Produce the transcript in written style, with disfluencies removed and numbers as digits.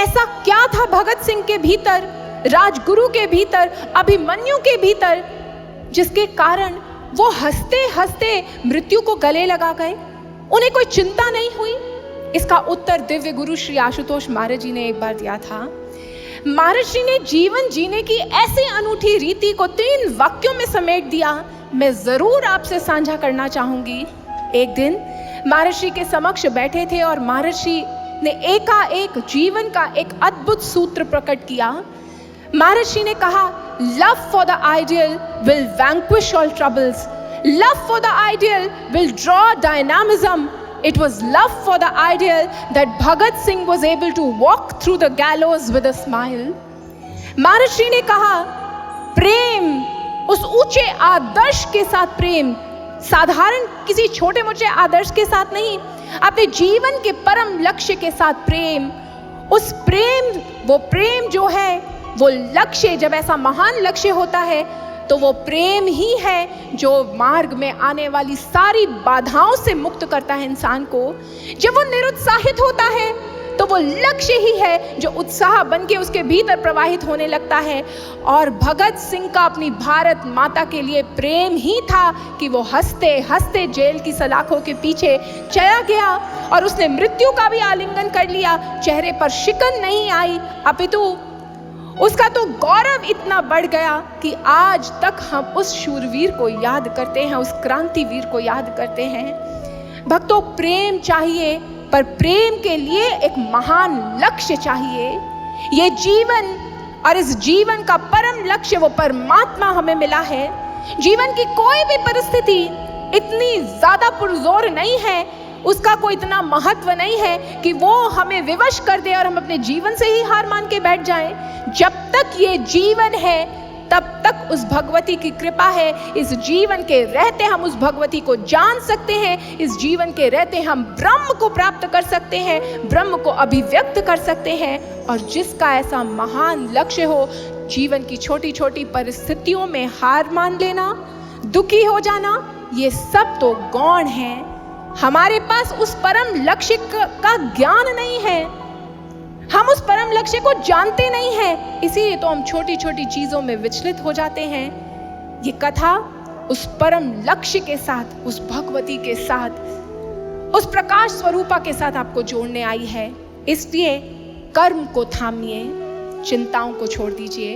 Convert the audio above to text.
ऐसा क्या था भगत सिंह के भीतर, राजगुरु के भीतर, अभिमन्यु के भीतर, जिसके कारण वो हंसते हंसते मृत्यु को गले लगा गए, उन्हें कोई चिंता नहीं हुई? इसका उत्तर दिव्य गुरु श्री आशुतोष महाराज जी ने एक बार दिया था। महाराज जी ने जीवन जीने की ऐसी अनूठी रीति को 3 वाक्यों में समेट दिया, मैं जरूर आपसे साझा करना चाहूंगी। एक दिन महाराज जी के समक्ष बैठे थे और महाराज जी ने एकाएक जीवन का एक अद्भुत सूत्र प्रकट किया। महाराज जी ने कहा, love for the ideal will vanquish all troubles, love for the ideal will draw dynamism. It was love for the ideal that Bhagat Singh was able to walk through the gallows with a smile. महाराज जी ने कहा, प्रेम, उस ऊंचे आदर्श के साथ प्रेम, साधारण किसी छोटे मोटे आदर्श के साथ नहीं, अपने जीवन के परम लक्ष्य के साथ प्रेम, उस प्रेम, वो प्रेम जो है, वो लक्ष्य, जब ऐसा महान लक्ष्य होता है तो वो प्रेम ही है जो मार्ग में आने वाली सारी बाधाओं से मुक्त करता है इंसान को। जब वो निरुत्साहित होता है तो वो लक्ष्य ही है जो उत्साह बन के उसके भीतर प्रवाहित होने लगता है। और भगत सिंह का अपनी भारत माता के लिए प्रेम ही था कि वो हंसते हंसते जेल की सलाखों के पीछे चला गया और उसने मृत्यु का भी आलिंगन कर लिया। चेहरे पर शिकन नहीं आई, अपितु उसका तो गौरव इतना बढ़ गया कि आज तक हम उस शूरवीर को याद करते हैं, उस क्रांतिवीर को याद करते हैं। भक्तों, प्रेम चाहिए, पर प्रेम के लिए एक महान लक्ष्य चाहिए। ये जीवन और इस जीवन का परम लक्ष्य वो परमात्मा हमें मिला है। जीवन की कोई भी परिस्थिति इतनी ज्यादा पुरजोर नहीं है, उसका कोई इतना महत्व नहीं है कि वो हमें विवश कर दे और हम अपने जीवन से ही हार मान के बैठ जाएं। जब तक ये जीवन है तब तक उस भगवती की कृपा है। इस जीवन के रहते हम उस भगवती को जान सकते हैं, इस जीवन के रहते हम ब्रह्म को प्राप्त कर सकते हैं, ब्रह्म को अभिव्यक्त कर सकते हैं। और जिसका ऐसा महान लक्ष्य हो, जीवन की छोटी छोटी परिस्थितियों में हार मान लेना, दुखी हो जाना, ये सब तो गौण है। हमारे पास उस परम लक्ष्य का ज्ञान नहीं है, हम उस परम लक्ष्य को जानते नहीं हैं, इसीलिए तो हम छोटी छोटी चीजों में विचलित हो जाते हैं। ये कथा उस परम लक्ष्य के साथ, उस भगवती के साथ, उस प्रकाश स्वरूपा के साथ आपको जोड़ने आई है। इसलिए कर्म को थामिए, चिंताओं को छोड़ दीजिए।